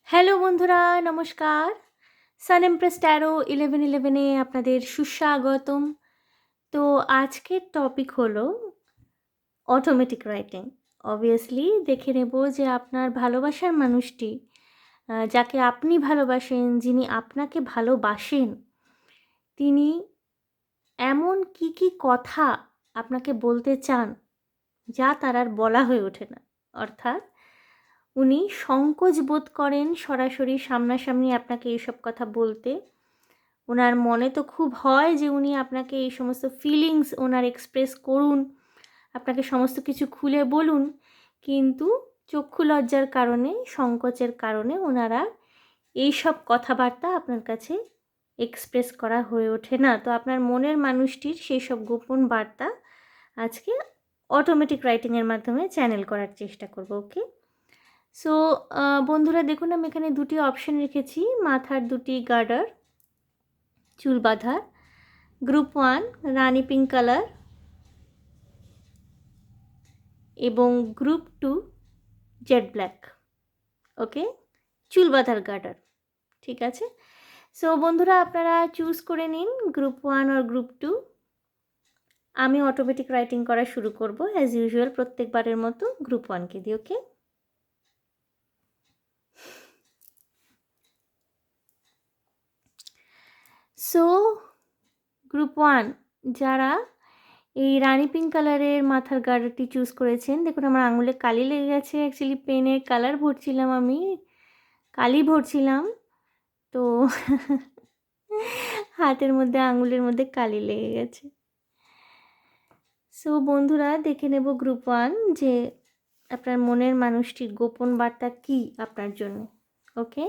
Hello বন্ধুরা, নমস্কার। সান empress taro 1111 আপনাদের সুস্বাগতম। তো আজকের টপিক হলো অটোমেটিক রাইটিং। অবভিয়াসলি দেখে নেব যে আপনার ভালোবাসার মানুষটি, যাকে আপনি ভালোবাসেন, যিনি আপনাকে ভালোবাসেন, তিনি এমন কি কথা আপনাকে বলতে চান যা তার আর বলা হয়ে ওঠে না। অর্থাৎ উনি সংকোচ বোধ করেন সরাসরি সামনাসামনি আপনাকে এইসব কথা বলতে। ওনার মনে তো খুব হয় যে উনি আপনাকে এই সমস্ত ফিলিংস ওনার এক্সপ্রেস করুন, আপনাকে সমস্ত কিছু খুলে বলুন, কিন্তু চক্ষু লজ্জার কারণে, সংকোচের কারণে ওনারা এইসব কথাবার্তা আপনার কাছে এক্সপ্রেস করা হয়ে ওঠে না। তো আপনার মনের মানুষটির সেই সব গোপন বার্তা আজকে অটোমেটিক রাইটিংয়ের মাধ্যমে চ্যানেল করার চেষ্টা করব। ওকে, সো বন্ধুরা দেখুন, আমি এখানে দুটি অপশন রেখেছি, মাথার দুটি গার্ডার, চুল বাঁধার। গ্রুপ 1 রানি পিঙ্ক কালার এবং গ্রুপ 2 জেড ব্ল্যাক। ওকে, চুল বাঁধার গার্ডার, ঠিক আছে। সো বন্ধুরা আপনারা চুজ করে নিন গ্রুপ 1 আর গ্রুপ 2। আমি অটোমেটিক রাইটিং করা শুরু করব অ্যাজ ইউজুয়াল, প্রত্যেকবারের মতো গ্রুপ 1কে দিয়ে। ওকে, সো গ্রুপ 1 যারা এই রানি পিঙ্ক কালারের মাথার গার্ডারটি চুজ করেছেন, দেখুন আমার আঙুলে কালি লেগে গেছে। অ্যাকচুয়ালি পেনের কালার ভরছিলাম, আমি কালি ভরছিলাম, তো হাতের মধ্যে আঙুলের মধ্যে কালি লেগে গেছে। সো বন্ধুরা দেখে নেব গ্রুপ 1 যে আপনার মনের মানুষটির গোপন বার্তা কী আপনার জন্য। ওকে,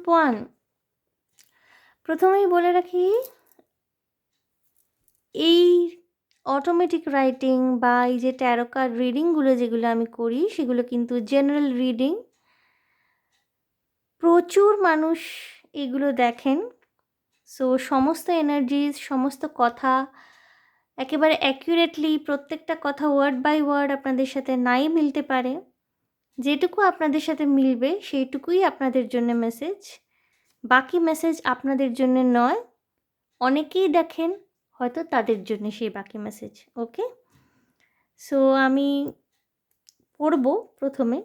1, প্রথমেই বলে রাখি, এই অটোমেটিক রাইটিং বা এই যে ট্যারো কার্ড রিডিংগুলো যেগুলো আমি করি সেগুলো কিন্তু জেনারেল রিডিং। প্রচুর মানুষ এগুলো দেখেন। সো সমস্ত এনার্জিজ, সমস্ত কথা একেবারে অ্যাকিউরেটলি, প্রত্যেকটা কথা ওয়ার্ড বাই ওয়ার্ড আপনাদের সাথে নাই মিলতে পারে। যেটুকু আপনাদের সাথে মিলবে সেইটুকুই আপনাদের জন্য মেসেজ, বাকি মেসেজ আপনাদের জন্য নয়। অনেকেই দেখেন, হয়তো তাদের জন্য সেই বাকি মেসেজ। ওকে, সো আমি পড়ব প্রথমে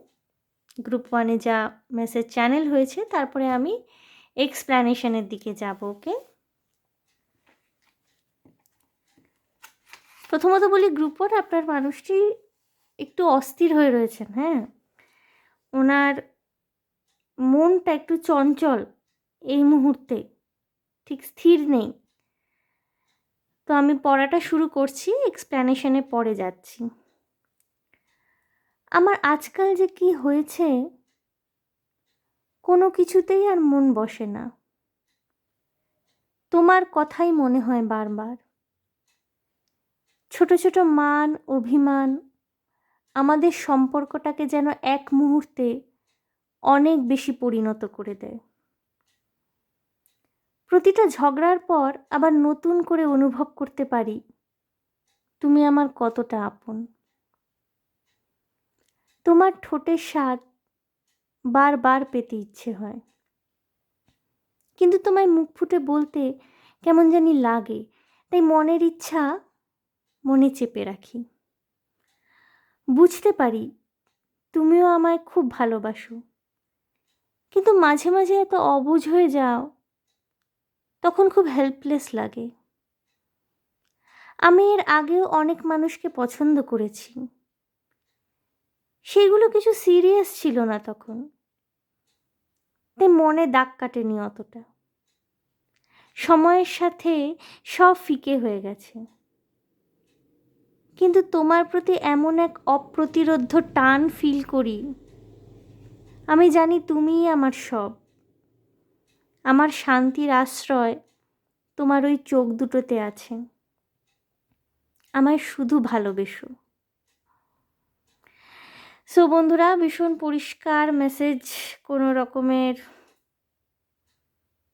গ্রুপ 1-এ যা মেসেজ চ্যানেল হয়েছে, তারপরে আমি এক্সপ্ল্যানেশনের দিকে যাব। ওকে, প্রথমত বলি, গ্রুপ 1 আপনার মানুষটি একটু অস্থির হয়ে রয়েছেন। হ্যাঁ, ওনার মনটা একটু চঞ্চল এই মুহূর্তে, ঠিক স্থির নেই। তো আমি পড়াটা শুরু করছি, এক্সপ্ল্যানেশনে পরে যাচ্ছি। আমার আজকাল যে কি হয়েছে, কোনো কিছুতেই আর মন বসে না। তোমার কথাই মনে হয় বারবার। ছোট ছোট মান অভিমান আমাদের সম্পর্কটাকে যেন এক মুহূর্তে অনেক বেশি পরিণত করে দেয়। প্রতিটা ঝগড়ার পর আবার নতুন করে অনুভব করতে পারি তুমি আমার কতটা আপন। তোমার ঠোঁটের স্বাদ বারবার পেতে ইচ্ছে হয়, কিন্তু তোমায় মুখ ফুটে বলতে কেমন জানি লাগে, তাই মনের ইচ্ছা মনে চেপে রাখি। বুঝতে পারি তুমিও আমায় খুব ভালোবাসো, কিন্তু মাঝে মাঝে এত অবুঝ হয়ে যাও, তখন খুব হেল্পলেস লাগে। আমি এর আগেও অনেক মানুষকে পছন্দ করেছি, সেগুলো কিছু সিরিয়াস ছিল না তখন, তাই মনে দাগ কাটেনি অতটা। সময়ের সাথে সব ফিকে হয়ে গেছে, কিন্তু তোমার প্রতি এমন এক অপ্রতিরোধ্য টান ফিল করি। আমি জানি তুমিই আমার সব, আমার শান্তির আশ্রয় তোমার ওই চোখ দুটোতে আছে। আমায় শুধু ভালোবেসো। সো বন্ধুরা, ভীষণ পরিষ্কার মেসেজ, কোনো রকমের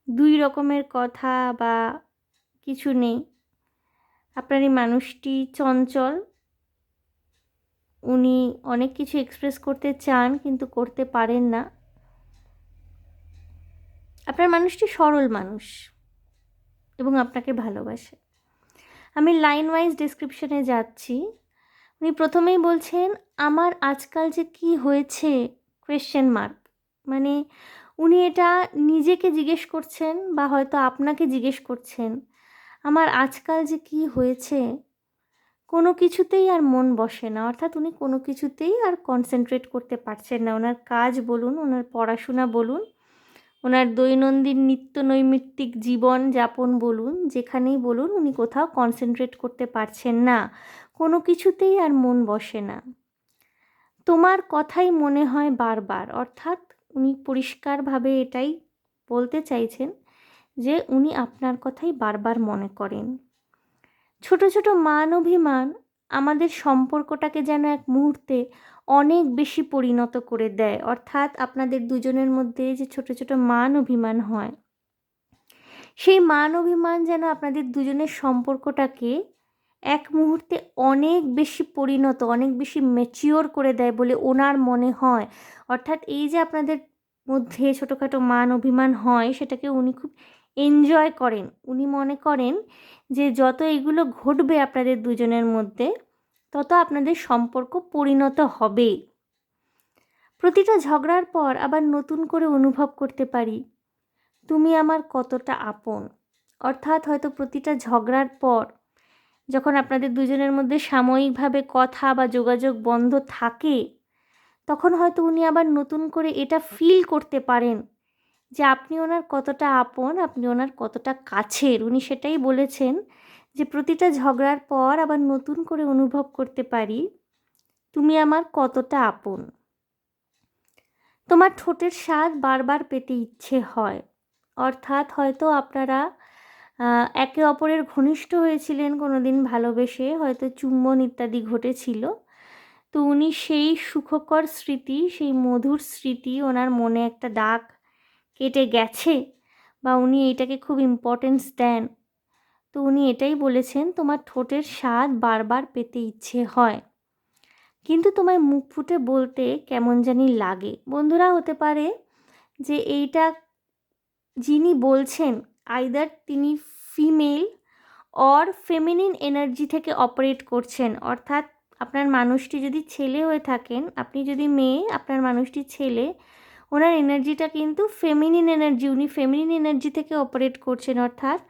দুই রকমের কথা বা কিছু নেই। আপনার এই মানুষটি চঞ্চল, উনি অনেক কিছু এক্সপ্রেস করতে চান কিন্তু করতে পারেন না। আপনার মানুষটি সরল মানুষ এবং আপনাকে ভালোবাসে। আমি লাইন ওয়াইজ ডেসক্রিপশনে যাচ্ছি। উনি প্রথমেই বলছেন, আমার আজকাল যে কি হয়েছে কোয়েশ্চেন মার্ক, মানে উনি এটা নিজেকে জিজ্ঞেস করছেন বা হয়তো আপনাকে জিজ্ঞেস করছেন, আমার আজকাল যে কি হয়েছে, কোনো কিছুতেই আর মন বসে না। অর্থাৎ উনি কোনো কিছুতেই আর কনসেন্ট্রেট করতে পারছেন না। ওনার কাজ বলুন, ওনার পড়াশোনা বলুন, ওনার দৈনন্দিন নিত্য নৈমিত্তিক জীবন যাপন বলুন, যেখানেই বলুন, উনি কোথাও কনসেন্ট্রেট করতে পারছেন না, কোনো কিছুতেই আর মন বসে না। তোমার কথাই মনে হয় বারবার। অর্থাৎ উনি পরিষ্কারভাবে এটাই বলতে চাইছেন যে উনি আপনার কথাই বারবার মনে করেন। ছোট ছোট মান অভিমান আমাদের সম্পর্কটাকে যেন এক মুহূর্তে অনেক বেশি পরিণত করে দেয়। অর্থাৎ আপনাদের দুজনের মধ্যে যে ছোট ছোট মান অভিমান হয়, সেই মান অভিমান যেন আপনাদের দুজনের সম্পর্কটাকে এক মুহূর্তে অনেক বেশি পরিণত, অনেক বেশি ম্যাচিওর করে দেয় বলে ওনার মনে হয়। অর্থাৎ এই যে আপনাদের মধ্যে ছোটোখাটো মান অভিমান হয়, সেটাকে উনি খুব এনজয় করেন। উনি মনে করেন যে যত এগুলো ঘটবে আপনাদের দুজনের মধ্যে, তত আপনাদের সম্পর্ক পরিণত হবে। প্রতিটা ঝগড়ার পর আবার নতুন করে অনুভব করতে পারি তুমি আমার কতটা আপন। অর্থাৎ হয়তো প্রতিটা ঝগড়ার পর যখন আপনাদের দুজনের মধ্যে সাময়িকভাবে কথা বা যোগাযোগ বন্ধ থাকে, তখন হয়তো উনি আবার নতুন করে এটা ফিল করতে পারেন যে আপনি ওনার কতটা আপন, আপনি ওনার কতটা কাছের। উনি সেটাই বলেছেন যে প্রতিটা ঝগড়ার পর আবার নতুন করে অনুভব করতে পারি তুমি আমার কতটা আপন। তোমার ঠোঁটের স্বাদ বারবার পেতে ইচ্ছে হয়। অর্থাৎ হয়তো আপনারা একে অপরের ঘনিষ্ঠ হয়েছিলেন কোনো দিন ভালোবেসে, হয়তো চুম্বন ইত্যাদি ঘটেছিল। তো উনি সেই সুখকর স্মৃতি, সেই মধুর স্মৃতি ওনার মনে একটা দাগ কেটে গেছে, বা উনি এটাকে খুব ইম্পর্টেন্স দেন। তো উনি এটাই বলেছেন, তোমার ঠোঁটের স্বাদ বারবার পেতে ইচ্ছে হয়, কিন্তু তোমায় মুখ ফুটে বলতে কেমন জানি লাগে। বন্ধুরা, হতে পারে যে এইটা যিনি বলছেন আইদার তিনি ফিমেল অর ফেমিনিন এনার্জি থেকে অপারেট করছেন। অর্থাৎ আপনার মানুষটি যদি ছেলে হয়ে থাকেন, আপনি যদি মেয়ে, আপনার মানুষটি ছেলে, ওনার এনার্জিটা কিন্তু ফেমিনিন এনার্জি, উনি ফেমিনিন এনার্জি থেকে অপারেট করছেন। অর্থাৎ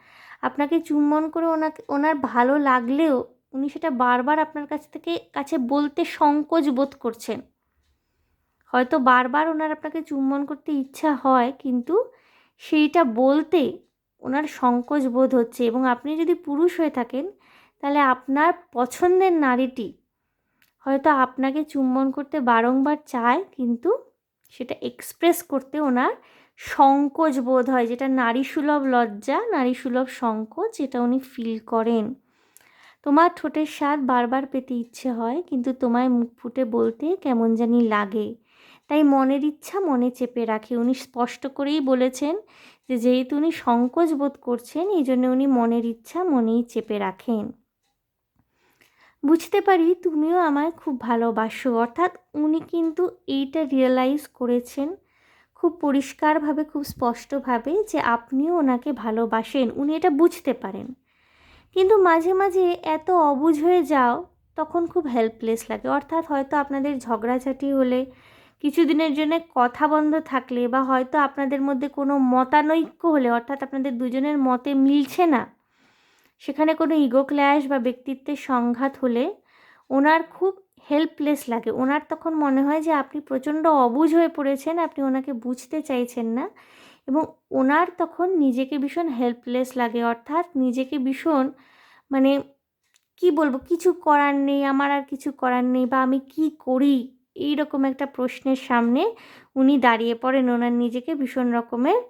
আপনাকে চুম্বন করে ওনার ভালো লাগলেও উনি সেটা বারবার আপনার কাছে বলতে সংকোচ বোধ করছেন। হয়তো বারবার ওনার আপনাকে চুম্বন করতে ইচ্ছা হয়, কিন্তু সেইটা বলতে ওনার সংকোচ বোধ হচ্ছে। এবং আপনি যদি পুরুষ হয়ে থাকেন, তাহলে আপনার পছন্দের নারীটি হয়তো আপনাকে চুম্বন করতে বারংবার চায়, কিন্তু সেটা এক্সপ্রেস করতে ওনার সংকোচ বোধ হয়, যেটা নারীসুলভ লজ্জা, নারীসুলভ সংকোচ, এটা উনি ফিল করেন। তোমার ঠোঁটের স্বাদ বারবার পেতে ইচ্ছে হয়, কিন্তু তোমায় মুখ ফুটে বলতে কেমন জানি লাগে, তাই মনের ইচ্ছা মনে চেপে রাখে। উনি স্পষ্ট করেই বলেছেন যে যেহেতু উনি সংকোচ বোধ করছেন, এই জন্য উনি মনের ইচ্ছা মনেই চেপে রাখেন। বুঝতে পারি তুমিও আমায় খুব ভালোবাসো। অর্থাৎ উনি কিন্তু এইটা রিয়েলাইজ করেছেন খুব পরিষ্কারভাবে, খুব স্পষ্টভাবে, যে আপনিও ওনাকে ভালোবাসেন। উনি এটা বুঝতে পারেন, কিন্তু মাঝে মাঝে এত অবুঝ হয়ে যাও, তখন খুব হেল্পলেস লাগে। অর্থাৎ হয়তো আপনাদের ঝগড়াঝাটি হলে, কিছুদিনের জন্য কথা বন্ধ থাকলে, বা হয়তো আপনাদের মধ্যে কোনো মতানৈক্য হলে, অর্থাৎ আপনাদের দুজনের মতে মিলছে না, সেখানে কোনো ইগো ক্ল্যাশ বা ব্যক্তিত্বের সংঘাত হলে ওনার খুব হেল্পলেস লাগে। ওনার তখন মনে হয় যে আপনি প্রচণ্ড অবুঝ হয়ে পড়েছেন, আপনি ওনাকে বুঝতে চাইছেন না, এবং ওনার তখন নিজেকে ভীষণ হেল্পলেস লাগে। অর্থাৎ নিজেকে ভীষণ, মানে কি বলবো, কিছু করার নেই, আমার আর কিছু করার নেই, বা আমি কি করি, এই রকম একটা প্রশ্নের সামনে উনি দাঁড়িয়ে পড়েন। ওনার নিজেকে ভীষণ রকমের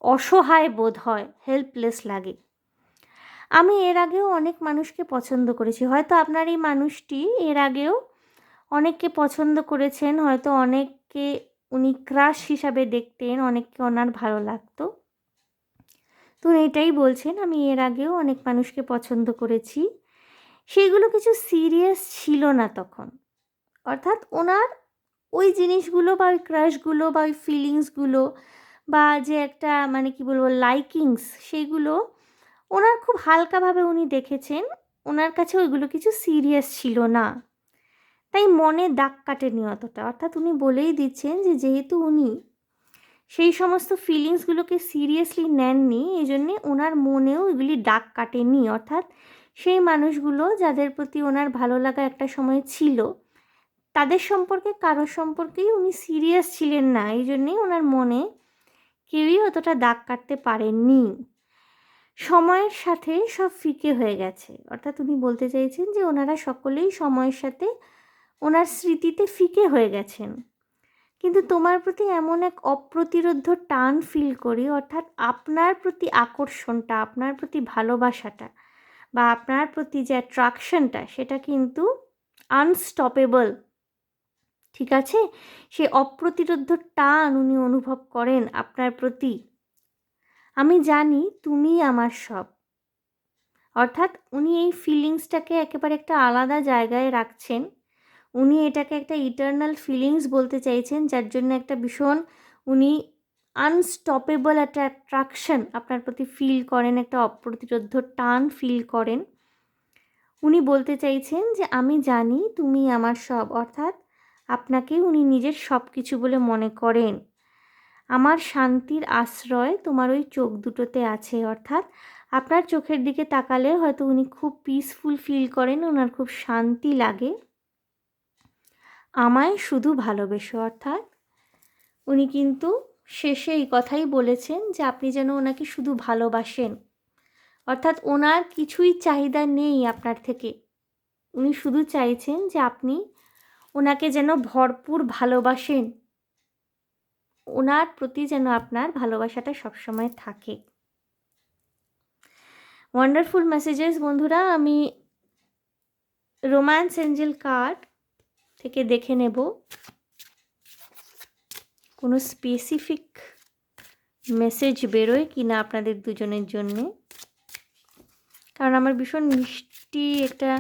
অসহায় বোধ হয়, হেল্পলেস লাগে। আমি এর আগেও অনেক মানুষকে পছন্দ করেছি। হয়তো আপনার এই মানুষটি এর আগেও অনেককে পছন্দ করেছেন, হয়তো অনেককে উনি ক্রাশ হিসাবে দেখতেন, অনেককে ওনার ভালো লাগতো। তো এটাই বলছেন, আমি এর আগেও অনেক মানুষকে পছন্দ করেছি, সেইগুলো কিছু সিরিয়াস ছিল না তখন। অর্থাৎ ওনার ওই জিনিসগুলো, বা ওই ক্রাশগুলো, বা ওই ফিলিংসগুলো, বা যে একটা, মানে কি বলবো, লাইকিংস, সেইগুলো ওনার খুব হালকাভাবে উনি দেখেছেন। ওনার কাছে ওইগুলো কিছু সিরিয়াস ছিল না, তাই মনে দাগ কাটেনি অতটা। অর্থাৎ উনি বলেই দিচ্ছেন যে যেহেতু উনি সেই সমস্ত ফিলিংসগুলোকে সিরিয়াসলি নেননি, এই জন্যে ওনার মনেও এগুলি দাগ কাটেনি। অর্থাৎ সেই মানুষগুলো যাদের প্রতি ওনার ভালো লাগা একটা সময় ছিল, তাদের সম্পর্কে, কারোর সম্পর্কেই উনি সিরিয়াস ছিলেন না, এই জন্যেই ওনার মনে কেউই অতটা দাগ কাটতে পারেননি। সময়ের সাথে সব ফিকে হয়ে গেছে। অর্থাৎ উনি বলতে চাইছেন যে ওনারা সকলেই সময়ের সাথে ওনার স্মৃতিতে ফিকে হয়ে গেছেন, কিন্তু তোমার প্রতি এমন এক অপ্রতিরোধ্য টান ফিল করি। অর্থাৎ আপনার প্রতি আকর্ষণটা, আপনার প্রতি ভালোবাসাটা, বা আপনার প্রতি যে অ্যাট্রাকশনটা, সেটা কিন্তু আনস্টপেবল। ঠিক আছে, সে অপ্রতিরোধ্য টান উনি অনুভব করেন আপনার প্রতি। আমি জানি তুমিই আমার সব। অর্থাৎ উনি এই ফিলিংসটাকে একেবারে একটা আলাদা জায়গায় রাখছেন। উনি এটাকে একটা ইটারনাল ফিলিংস বলতে চাইছেন, যার জন্য একটা ভীষণ উনি আনস্টপেবল একটা অ্যাট্রাকশন আপনার প্রতি ফিল করেন, একটা অপ্রতিরোধ্য টান ফিল করেন। উনি বলতে চাইছেন যে আমি জানি তুমি আমার সব। অর্থাৎ আপনাকে উনি নিজের সব কিছু বলে মনে করেন। আমার শান্তির আশ্রয় তোমার ওই চোখ দুটোতে আছে। অর্থাৎ আপনার চোখের দিকে তাকালে হয়তো উনি খুব পিসফুল ফিল করেন, ওনার খুব শান্তি লাগে। আমায় শুধু ভালোবেসো। অর্থাৎ উনি কিন্তু শেষে এই কথাই বলেছেন যে আপনি যেন ওনাকে শুধু ভালোবাসেন। অর্থাৎ ওনার কিছুই চাহিদা নেই আপনার থেকে, উনি শুধু চাইছেন যে আপনি ওনাকে যেন ভরপুর ভালোবাসেন। ওনার প্রতি যেন আপনার ভালোবাসাটা সবসময় থাকে। ওয়ান্ডারফুল মেসেজেস বন্ধুরা। আমি রোম্যান্স এঞ্জেল কার্ড থেকে দেখে নেব কোনো স্পেসিফিক মেসেজ বেরোয় কি না আপনাদের দুজনের জন্যে, কারণ আমার ভীষণ মিষ্টি একটা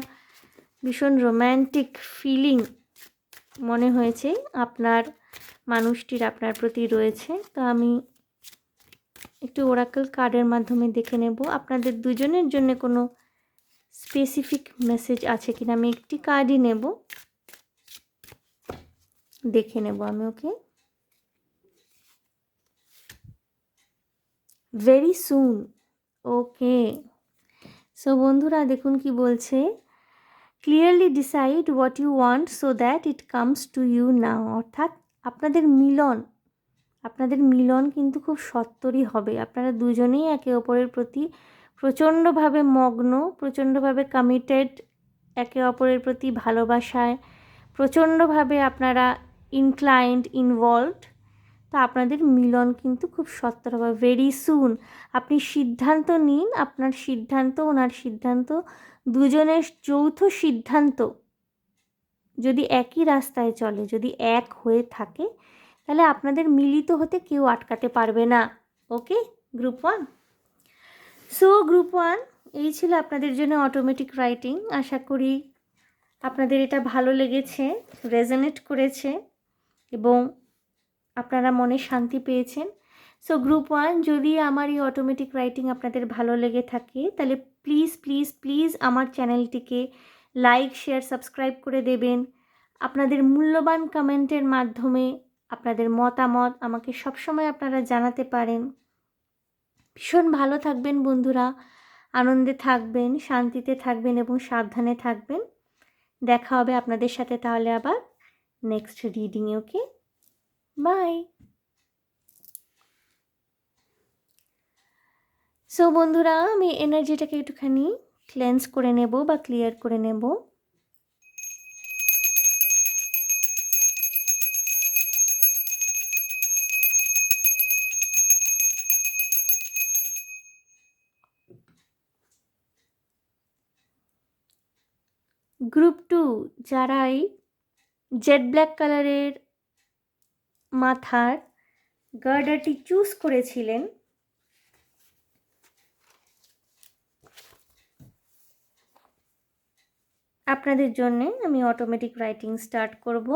ভীষণ রোম্যান্টিক ফিলিং মনে হয়েছে আপনার মানুষটির আপনার প্রতি রয়েছে। তো আমি একটু ওরাকল কার্ডের মাধ্যমে দেখে নেব আপনাদের দুজনের জন্য কোনো স্পেসিফিক মেসেজ আছে কিনা। আমি একটি কার্ডই নেব, দেখে নেব আমি। ওকে, ভেরি সুন। ওকে, সো বন্ধুরা দেখুন কি বলছে, clearly decide what you want so that it comes to you now. অর্থাৎ আপনাদের মিলন কিন্তু খুব সত্বরই হবে। আপনারা দুজনেই একে অপরের প্রতি প্রচণ্ডভাবে মগ্ন, প্রচণ্ডভাবে কমিটেড, একে অপরের প্রতি ভালোবাসায় প্রচণ্ডভাবে আপনারা ইনভলভড। তো আপনাদের মিলন কিন্তু খুব সত্বর হবে, ভেরি সুন। আপনি সিদ্ধান্ত নিন, আপনার সিদ্ধান্ত ওনার সিদ্ধান্ত, দুজনের যৌথ সিদ্ধান্ত যদি একই রাস্তায় চলে, যদি এক হয়ে থাকে, তাহলে আপনাদের মিলিত হতে কেউ আটকাতে পারবে না। ওকে গ্রুপ 1। সো গ্রুপ 1 এই ছিল আপনাদের জন্য অটোমেটিক রাইটিং। আশা করি আপনাদের এটা ভালো লেগেছে, রেজোনেট করেছে এবং আপনারা মনে শান্তি পেয়েছেন। সো গ্রুপ 1, যদি আমার এই অটোমেটিক রাইটিং আপনাদের ভালো লেগে থাকে তাহলে প্লিজ প্লিজ প্লিজ আমার চ্যানেলটিকে লাইক, শেয়ার, সাবস্ক্রাইব করে দেবেন। আপনাদের মূল্যবান কমেন্টের মাধ্যমে আপনাদের মতামত আমাকে সবসময় আপনারা জানাতে পারেন। ভীষণ ভালো থাকবেন বন্ধুরা, আনন্দে থাকবেন, শান্তিতে থাকবেন এবং সাবধানে থাকবেন। দেখা হবে আপনাদের সাথে তাহলে আবার নেক্সট রিডিংয়ে। Okay, bye. সো বন্ধুরা আমি এনার্জিটাকে একটুখানি ক্লেন্স করে নেব বা ক্লিয়ার করে নেব। গ্রুপ 2 যারাই জেড ব্ল্যাক কালারের মাথার গার্ডারটি চুজ করেছিলেন, আপনাদের জন্যে আমি অটোমেটিক রাইটিং স্টার্ট করব।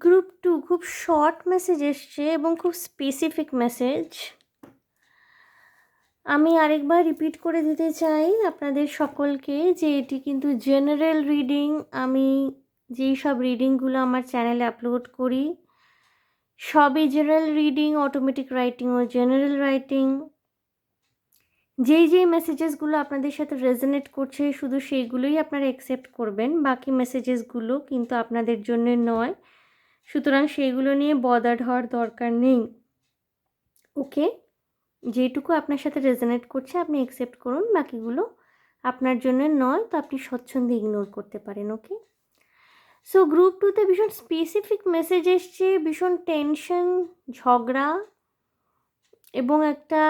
গ্রুপ 2 খুব শর্ট মেসেজ এসছে এবং খুব স্পেসিফিক মেসেজ। আমি আরেকবার রিপিট করে দিতে চাই আপনাদের সকলকে যে এটি কিন্তু জেনারেল রিডিং। আমি যেই সব রিডিংগুলো আমার চ্যানেলে আপলোড করি সবই জেনারেল রিডিং, অটোমেটিক রাইটিং ও জেনারেল রাইটিং। যেই মেসেজেসগুলো আপনাদের সাথে রেজোনেট করছে শুধু সেইগুলোই আপনারা অ্যাকসেপ্ট করবেন, বাকি মেসেজেসগুলো কিন্তু আপনাদের জন্য নয়, সুতরাং সেইগুলো নিয়ে বদার্ড হওয়ার দরকার নেই। ওকে, যেটুকু আপনার সাথে রেজোনেট করছে আপনি অ্যাকসেপ্ট করুন, বাকিগুলো আপনার জন্য নয়, তো আপনি স্বচ্ছন্দে ইগনোর করতে পারেন। ওকে, সো গ্রুপ 2তে ভীষণ স্পেসিফিক মেসেজ এসছে, ভীষণ টেনশন, ঝগড়া এবং একটা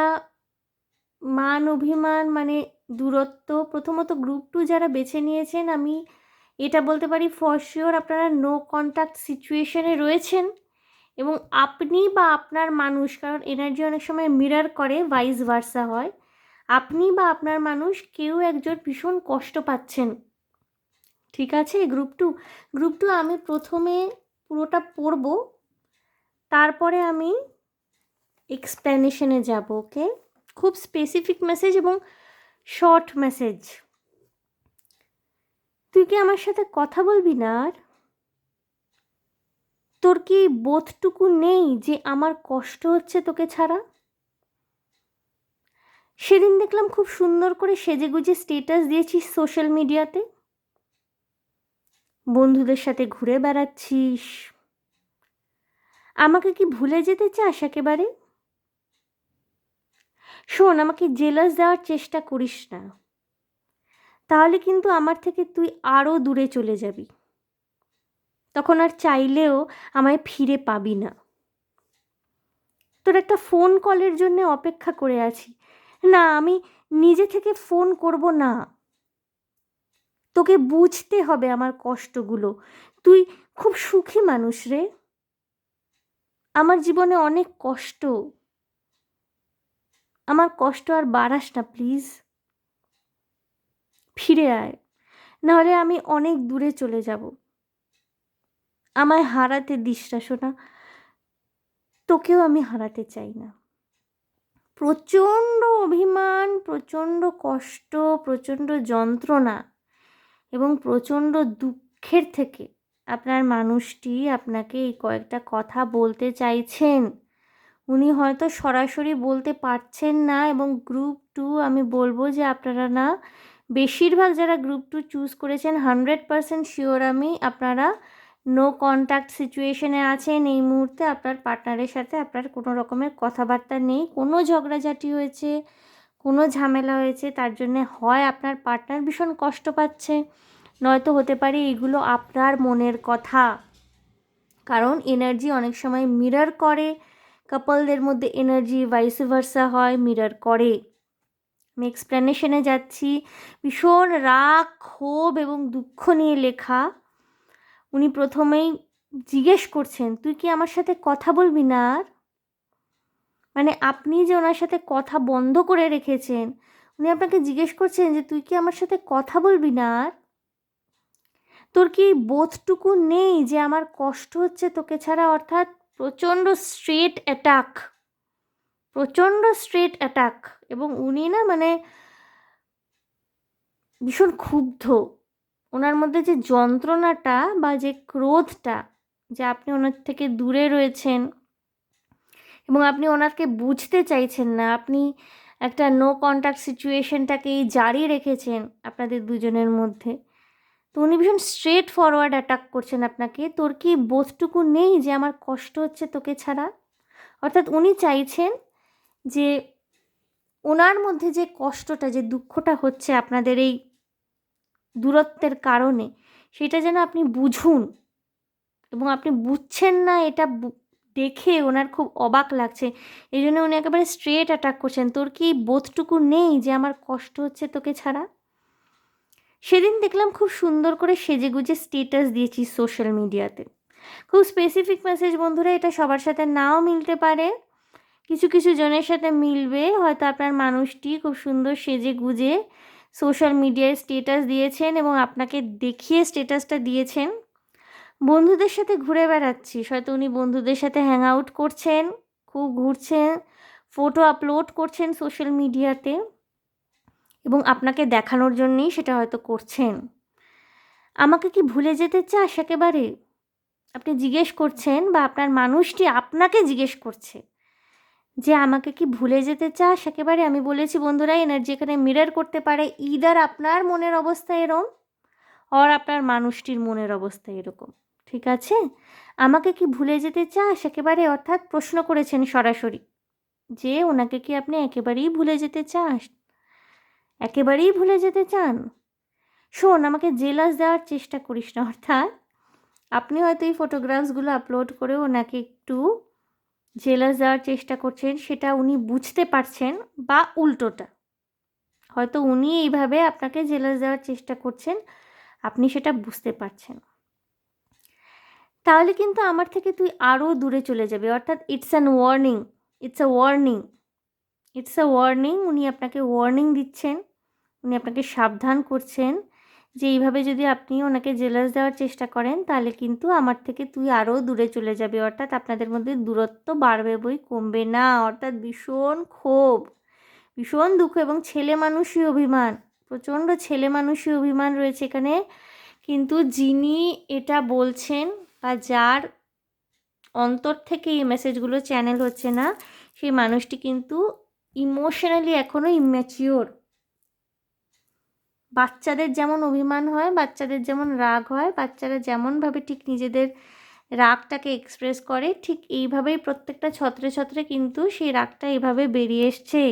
মান অভিমান, মানে দূরত্ব। প্রথমত গ্রুপ 2 যারা বেছে নিয়েছেন, আমি এটা বলতে পারি ফর শিওর আপনারা নো কন্ট্যাক্ট সিচুয়েশনে রয়েছেন এবং আপনি বা আপনার মানুষ, কারণ এনার্জি অনেক সময় মিরর করে, ভাইস ভার্সা হয়, আপনি বা আপনার মানুষ কেউ একজন ভীষণ কষ্ট পাচ্ছেন। ঠিক আছে, গ্রুপ টু আমি প্রথমে পুরোটা পড়ব, তারপরে আমি এক্সপ্লেনেশনে যাব। ওকে, খুব স্পেসিফিক মেসেজ এবং শর্ট মেসেজ। তুই কি আমার সাথে কথা বলবি না আর? তোর কি বোধটুকু নেই যে আমার কষ্ট হচ্ছে তোকে ছাড়া? সেদিন দেখলাম খুব সুন্দর করে সেজেগুজে স্টেটাস দিয়েছিস সোশ্যাল মিডিয়াতে, বন্ধুদের সাথে ঘুরে বেড়াচ্ছিস। আমাকে কি ভুলে যেতে চাস একেবারে? শোন, আমাকে জেলাস দেওয়ার চেষ্টা করিস না, তাহলে কিন্তু আমার থেকে তুই আরও দূরে চলে যাবি, তখন আর চাইলেও আমায় ফিরে পাবি না। তোর একটা ফোন কলের জন্য অপেক্ষা করে আছি। না, আমি নিজে থেকে ফোন করব না, তোকে বুঝতে হবে আমার কষ্টগুলো। তুই খুব সুখী মানুষ রে, আমার জীবনে অনেক কষ্ট, আমার কষ্ট আর বাড়াস না প্লিজ, ফিরে আয়, নাহলে আমি অনেক দূরে চলে যাব। আমায় হারাতে দিস না সোনা, তোকেও আমি হারাতে চাই না। প্রচণ্ড অভিমান, প্রচণ্ড কষ্ট, প্রচণ্ড যন্ত্রণা এবং প্রচণ্ড দুঃখের থেকে আপনার মানুষটি আপনাকে এই কয়েকটা কথা বলতে চাইছেন। উনি হয়তো সরাসরি বলতে পারছেন না, এবং গ্রুপ 2 আমি বলবো যে আপনারা না, বেশিরভাগ যারা গ্রুপ 2 চুজ করেছেন 100% শিওর আমি আপনারা নো কন্ট্যাক্ট সিচুয়েশনে আছেন। এই মুহূর্তে আপনার পার্টনারের সাথে আপনার কোনো রকমের কথাবার্তা নেই, কোনো ঝগড়াঝাটি হয়েছে, কোনো ঝামেলা হয়েছে, তার জন্যে হয় আপনার পার্টনার ভীষণ কষ্ট পাচ্ছে, নয়তো হতে পারে এগুলো আপনার মনের কথা। কারণ এনার্জি অনেক সময় মিরর করে, কাপলদের মধ্যে এনার্জি ভাইস ভার্সা হয়, মিরর করে। আমি এক্সপ্লেনেশনে যাচ্ছি। ভীষণ রাগ, ক্ষোভ এবং দুঃখ নিয়ে লেখা। উনি প্রথমেই জিজ্ঞেস করছেন, তুই কি আমার সাথে কথা বলবি না আর? মানে আপনি যে ওনার সাথে কথা বন্ধ করে রেখেছেন, উনি আপনাকে জিজ্ঞেস করছেন যে তুই কি আমার সাথে কথা বলবি না আর? তোর কি বোধটুকু নেই যে আমার কষ্ট হচ্ছে তোকে ছাড়া? অর্থাৎ প্রচণ্ড স্ট্রেট অ্যাটাক, প্রচণ্ড স্ট্রেট অ্যাটাক। এবং উনি না, মানে ভীষণ ক্ষুব্ধ। ওনার মধ্যে যে যন্ত্রণাটা বা যে ক্রোধটা, যে আপনি ওনার থেকে দূরে রয়েছেন এবং আপনি ওনাকে বুঝতে চাইছেন না, আপনি একটা নো কন্ট্যাক্ট সিচুয়েশনটাকেই জারি রেখেছেন আপনাদের দুজনের মধ্যে, তো উনি ভীষণ স্ট্রেট ফরওয়ার্ড অ্যাটাক করছেন আপনাকে। তোর কি বোধটুকু নেই যে আমার কষ্ট হচ্ছে তোকে ছাড়া? অর্থাৎ উনি চাইছেন যে ওনার মধ্যে যে কষ্টটা, যে দুঃখটা হচ্ছে আপনাদের এই দূরত্বের কারণে, সেটা যেন আপনি বুঝুন, এবং আপনি বুঝছেন না এটা দেখে ওনার খুব অবাক লাগছে। এই জন্য উনি একেবারে স্ট্রেট অ্যাটাক করছেন, তোর কি বোধটুকু নেই যে আমার কষ্ট হচ্ছে তোকে ছাড়া? সেদিন দেখলাম খুব সুন্দর করে সেজেগুজে স্টেটাস দিয়েছি সোশ্যাল মিডিয়াতে, খুব স্পেসিফিক মেসেজ বন্ধুরা, এটা সবার সাথে নাও মিলতে পারে, কিছু কিছু জনের সাথে মিলবে। হয়তো আপনার মানুষটি খুব সুন্দর সেজে গুজে সোশ্যাল মিডিয়ায় স্টেটাস দিয়েছেন এবং আপনাকে দেখিয়ে স্টেটাসটা দিয়েছেন। বন্ধুদের সাথে ঘুরে বেড়াচ্ছিস, হয়তো উনি বন্ধুদের সাথে হ্যাং আউট করছেন, খুব ঘুরছেন, ফটো আপলোড করছেন সোশ্যাল মিডিয়াতে এবং আপনাকে দেখানোর জন্যেই সেটা হয়তো করছেন। আমাকে কি ভুলে যেতে চাস একেবারে? আপনি জিজ্ঞেস করছেন বা আপনার মানুষটি আপনাকে জিজ্ঞেস করছে যে আমাকে কি ভুলে যেতে চাস একেবারে? আমি বলেছি বন্ধুরা, এনার্জি এখানে মিরর করতে পারে ইদার আপনার মনের অবস্থা এরম আর আপনার মানুষটির মনের অবস্থা এরকম, ঠিক আছে? আমাকে কি ভুলে যেতে চাস একেবারে, অর্থাৎ প্রশ্ন করেছেন সরাসরি যে ওনাকে কি আপনি একেবারেই ভুলে যেতে চাস, একেবারেই ভুলে যেতে চান? শোন, আমাকে জেলাস দেওয়ার চেষ্টা করিস না। অর্থাৎ আপনি হয়তো এই ফটোগ্রাফসগুলো আপলোড করে ওনাকে একটু জেলাস দেওয়ার চেষ্টা করছেন, সেটা উনি বুঝতে পারছেন, বা উল্টোটা হয়তো উনি এইভাবে আপনাকে জেলাস দেওয়ার চেষ্টা করছেন, আপনি সেটা বুঝতে পারছেন। তাহলে কিন্তু আমার থেকে তুই আরও দূরে চলে যাবে। অর্থাৎ it's an warning, it's a warning, it's a warning. উনি আপনাকে ওয়ার্নিং দিচ্ছেন, উনি আপনাকে সাবধান করছেন যে এইভাবে যদি আপনি ওনাকে জেলাস দেওয়ার চেষ্টা করেন তাহলে কিন্তু আমার থেকে তুই আরও দূরে চলে যাবে। অর্থাৎ আপনাদের মধ্যে দূরত্ব বাড়বে বই কমবে না। অর্থাৎ ভীষণ ক্ষোভ, ভীষণ দুঃখ এবং ছেলে মানুষই অভিমান, প্রচণ্ড ছেলে মানুষই অভিমান রয়েছে এখানে। কিন্তু যিনি এটা বলছেন বা যার অন্তর থেকে এই মেসেজগুলো চ্যানেল হচ্ছে না, সেই মানুষটি কিন্তু ইমোশনালি এখনও ইম্যাচিওর। বাচ্চাদের যেমন অভিমান হয়, বাচ্চাদের যেমন রাগ হয়, বাচ্চারা যেমনভাবে ঠিক নিজেদের রাগটাকে এক্সপ্রেস করে, ঠিক এইভাবেই প্রত্যেকটা ছত্রে ছত্রে কিন্তু সেই রাগটা এইভাবে বেরিয়ে এসছে।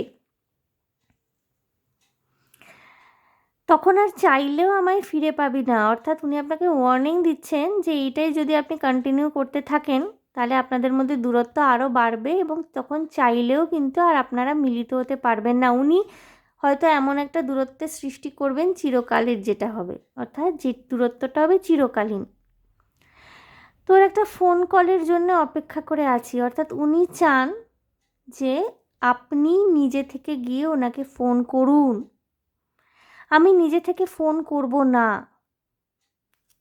তখন আর চাইলেও আমায় ফিরে পাবি না। অর্থাৎ উনি আপনাকে ওয়ার্নিং দিচ্ছেন যে এইটাই যদি আপনি কন্টিনিউ করতে থাকেন তাহলে আপনাদের মধ্যে দূরত্ব আরও বাড়বে এবং তখন চাইলেও কিন্তু আর আপনারা মিলিত হতে পারবেন না। উনি হয়তো এমন একটা দূরত্বের সৃষ্টি করবেন চিরকালের, যেটা হবে, অর্থাৎ যে দূরত্বটা হবে চিরকালীন। তোর একটা ফোন কলের জন্য অপেক্ষা করে আছি। অর্থাৎ উনি চান যে আপনি নিজে থেকে গিয়ে ওনাকে ফোন করুন। আমি নিজে থেকে ফোন করব না,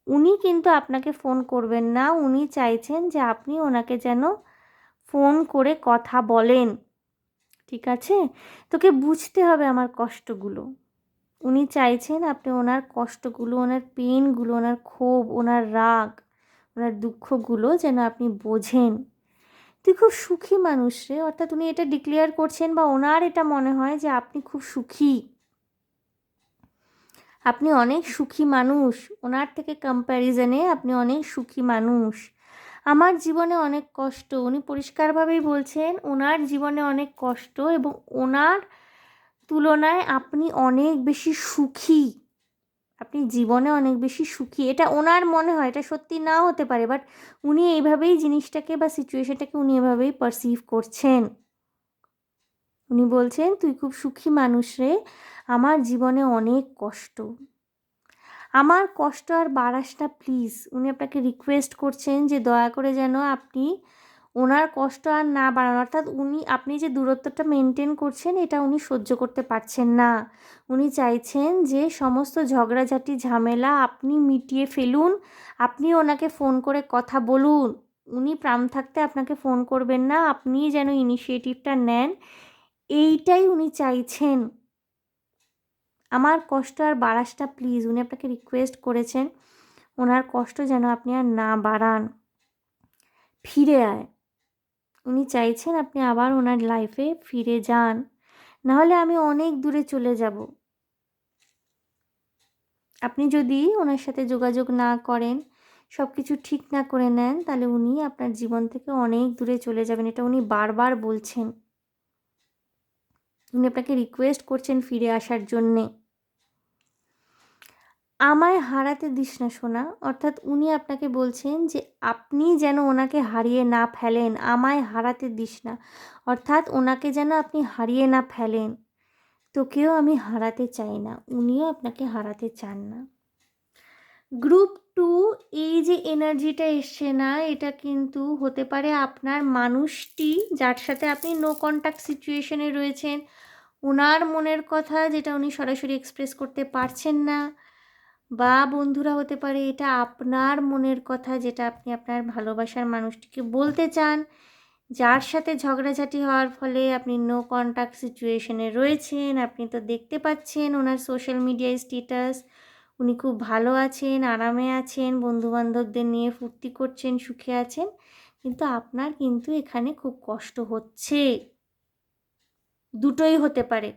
উনি কিন্তু আপনাকে ফোন করবেন না। উনি চাইছেন যে আপনি ওনাকে যেন ফোন করে কথা বলেন, ঠিক আছে? তোকে বুঝতে হবে আমার কষ্টগুলো। উনি চাইছেন আপনি ওনার কষ্টগুলো, ওনার পেনগুলো, ওনার ক্ষোভ, ওনার রাগ, ওনার দুঃখগুলো যেন আপনি বোঝেন। তুই খুব সুখী মানুষ রে। অর্থাৎ উনি এটা ডিক্লেয়ার করছেন বা ওনার এটা মনে হয় যে আপনি খুব সুখী, আপনি অনেক সুখী মানুষ। ওনার থেকে কম্প্যারিজনে আপনি অনেক সুখী মানুষ। আমার জীবনে অনেক কষ্ট, উনি পরিষ্কারভাবেই বলছেন ওনার জীবনে অনেক কষ্ট এবং ওনার তুলনায় আপনি অনেক বেশি সুখী, আপনি জীবনে অনেক বেশি সুখী। এটা ওনার মনে হয়, এটা সত্যি নাও হতে পারে, বাট উনি এইভাবেই জিনিসটাকে বা সিচুয়েশনটাকে উনি এভাবেই পারসিভ করছেন। উনি বলছেন তুই খুব সুখী মানুষ রে, আমার জীবনে অনেক কষ্ট, আমার কষ্ট আর বাড়াস না প্লিজ। উনি আপনাকে রিকোয়েস্ট করছেন যে দয়া করে যেন আপনি ওনার কষ্ট আর না বাড়ান। অর্থাৎ আপনি যে দূরত্বটা মেনটেন করছেন এটা উনি সহ্য করতে পারছেন না। উনি চাইছেন যে সমস্ত ঝগড়াঝাটি ঝামেলা আপনি মিটিয়ে ফেলুন, আপনি ওনাকে ফোন করে কথা বলুন। উনি প্রাণ থাকতে আপনাকে ফোন করবেন না, আপনি যেন ইনিশিয়েটিভটা নেন, এইটাই উনি চাইছেন। আমার কষ্ট আর বাড়াস না প্লিজ। উনি আপনাকে রিকোয়েস্ট করেছেন ওনার কষ্ট যেন আপনি আর না বাড়ান, ফিরে আয়। উনি চাইছেন আপনি আবার ওনার লাইফে ফিরে যান, নাহলে আমি অনেক দূরে চলে যাব। আপনি যদি ওনার সাথে যোগাযোগ না করেন, সব কিছু ঠিক না করে নেন, তাহলে উনি আপনার জীবন থেকে অনেক দূরে চলে যাবেন। এটা উনি বারবার বলছেন। উনি আপনাকে রিকোয়েস্ট করছেন ফিরে আসার জন্যে। আমায় হারাতে দিস না সোনা। অর্থাৎ উনি আপনাকে বলছেন যে আপনি যেন ওনাকে হারিয়ে না ফেলেন, আমায় হারাতে দিস না। অর্থাৎ ওনাকে যেন আপনি হারিয়ে না ফেলেন। তোকেও আমি হারাতে চাই না, উনিও আপনাকে হারাতে চান না। গ্রুপ 2 এই যে এনার্জিটা এসছে না, এটা কিন্তু হতে পারে আপনার মানুষটি যার সাথে আপনি নো কন্ট্যাক্ট সিচুয়েশনে রয়েছেন, ওনার মনের কথা যেটা উনি সরাসরি এক্সপ্রেস করতে পারছেন না, বা বন্ধুরা হতে পারে। এটা আপনার মনের কথা, যেটা আপনি আপনার ভালোবাসার মানুষটিকে বলতে চান, যার সাথে ঝগড়াঝাটি হওয়ার ফলে আপনি নো কন্ট্যাক্ট সিচুয়েশনে রয়েছেন। আপনি তো দেখতে পাচ্ছেন ওনার সোশ্যাল মিডিয়ায় স্ট্যাটাস, উনি খুব ভালো আছেন, আরামে আছেন, বন্ধুবান্ধবদের নিয়ে ফুর্তি করছেন, সুখে আছেন, কিন্তু আপনার কিন্তু এখানে খুব কষ্ট হচ্ছে। দুটোই হতে পারে,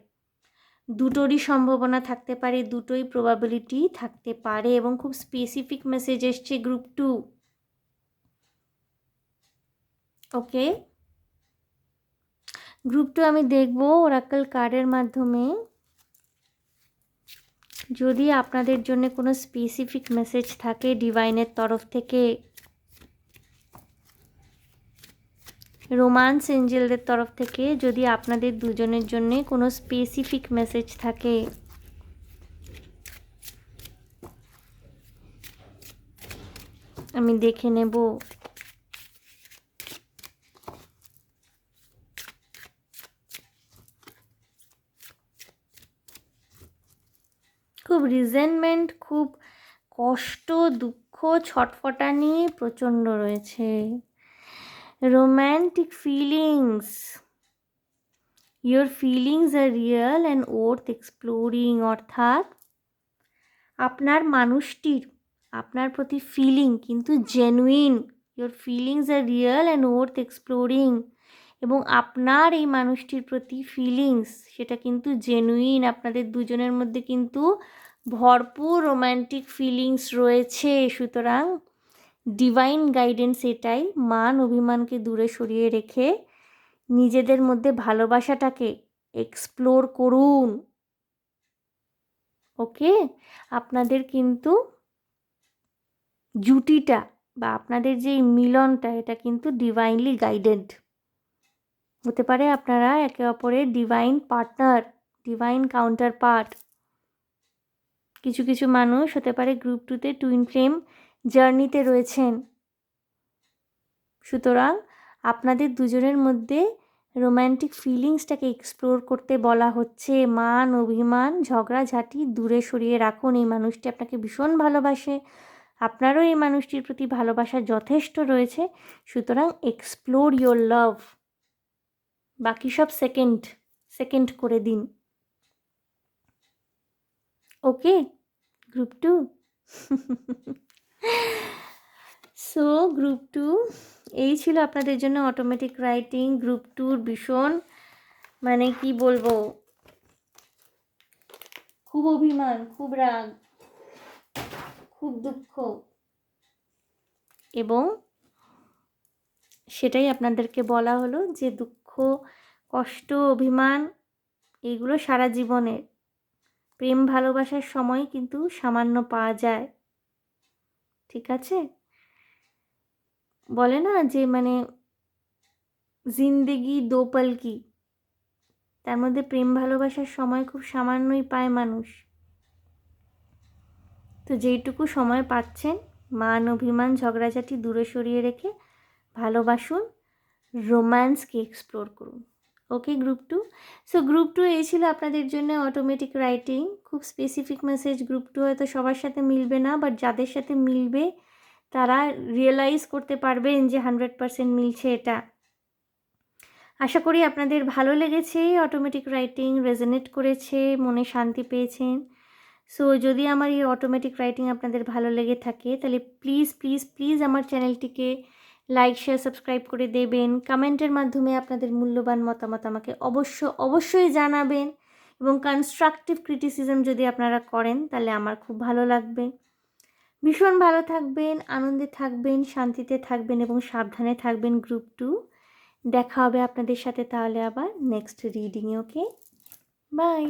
দুটোরই সম্ভাবনা থাকতে পারে, দুটোই প্রবাবিলিটি থাকতে পারে, এবং খুব স্পেসিফিক মেসেজ এসছে গ্রুপ 2। ওকে, গ্রুপ 2 আমি দেখব ওরাকল কার্ডের মাধ্যমে যদি আপনাদের জন্য কোনো স্পেসিফিক মেসেজ থাকে ডিভাইনের তরফ থেকে, রোমান্স এঞ্জেলদের তরফ থেকে যদি আপনাদের দুজনের জন্য কোনো স্পেসিফিক মেসেজ থাকে। আমি দেখে নেব। খুব রিজেন্টমেন্ট, খুব কষ্ট, দুঃখ, ছটফটানি প্রচণ্ড রয়েছে। Romantic feelings, your feelings are real and worth exploring, অর্থাৎ আপনার মানুষটির আপনার প্রতি ফিলিং কিন্তু genuine. Your feelings are real and worth exploring, এবং আপনার এই মানুষটির প্রতি ফিলিংস সেটা কিন্তু জেনুইন। আপনাদের দুজনের মধ্যে কিন্তু ভরপুর রোম্যান্টিক ফিলিংস রয়েছে। সুতরাং ডিভাইন গাইডেন্স এটাই, মান অভিমানকে দূরে সরিয়ে রেখে নিজেদের মধ্যে ভালোবাসাটাকে এক্সপ্লোর করুন। ওকে, আপনাদের কিন্তু জুটিটা বা আপনাদের যে মিলনটা, এটা কিন্তু ডিভাইনলি গাইডেড হতে পারে। আপনারা একে অপরের divine partner, divine counter part. কিছু কিছু মানুষ হতে পারে গ্রুপ 2তে টুইন ফ্লেম জার্নিতে রয়েছেন। সুতরাং আপনাদের দুজনের মধ্যে রোম্যান্টিক ফিলিংসটাকে এক্সপ্লোর করতে বলা হচ্ছে। মান অভিমান ঝগড়াঝাটি দূরে সরিয়ে রাখুন। এই মানুষটি আপনাকে ভীষণ ভালোবাসে, আপনারও এই মানুষটির প্রতি ভালোবাসা যথেষ্ট রয়েছে। সুতরাং এক্সপ্লোর ইয়োর লাভ, বাকি সব সেকেন্ড সেকেন্ড করে দিন। ওকে গ্রুপ 2। সো গ্রুপ 2 এই ছিল আপনাদের জন্য অটোমেটিক রাইটিং। গ্রুপ 2 ভীষণ মানে কি বলবো, খুব অভিমান, খুব রাগ, খুব দুঃখ, এবং সেটাই আপনাদেরকে বলা হলো যে দুঃখ, কষ্ট, অভিমান এইগুলো সারা জীবনের। প্রেম ভালোবাসার সময় কিন্তু সামান্য পাওয়া যায়, ঠিক আছে? বলে না যে মানে জিন্দেগি দো পল কি, তার মধ্যে প্রেম ভালোবাসার সময় খুব সামান্যই পায় মানুষ। তো যেইটুকু সময় পাচ্ছেন, মান অভিমান ঝগড়াঝাটি দূরে সরিয়ে রেখে ভালোবাসুন, রোম্যান্সকে এক্সপ্লোর করুন। ওকে গ্রুপ 2। সো গ্রুপ 2 এই ছিল আপনাদের জন্য অটোমেটিক রাইটিং। খুব স্পেসিফিক মেসেজ। গ্রুপ 2 হয়তো সবার সাথে মিলবে না, বাট যাদের সাথে মিলবে তারা রিয়েলাইজ করতে পারবেন যে 100% মিলছে এটা। আশা করি আপনাদের ভালো লেগেছে, অটোমেটিক রাইটিং রেজোনেট করেছে, মনে শান্তি পেয়েছেন। সো যদি আমার এই অটোমেটিক রাইটিং আপনাদের ভালো লেগে থাকে তাহলে প্লিজ প্লিজ প্লিজ আমার চ্যানেলটিকে লাইক শেয়ার সাবস্ক্রাইব করে দেবেন। কমেন্টের মাধ্যমে আপনাদের মূল্যবান মতামত আমাকে অবশ্যই জানাবেন, এবং কনস্ট্রাকটিভ ক্রিটিসিজম যদি আপনারা করেন তাহলে আমার খুব ভালো লাগবে। ভীষণ ভালো থাকবেন, আনন্দে থাকবেন, শান্তিতে থাকবেন এবং সাবধানে থাকবেন গ্রুপ 2। দেখা হবে আপনাদের সাথে তাহলে আবার নেক্সট রিডিংয়ে। Okay, by.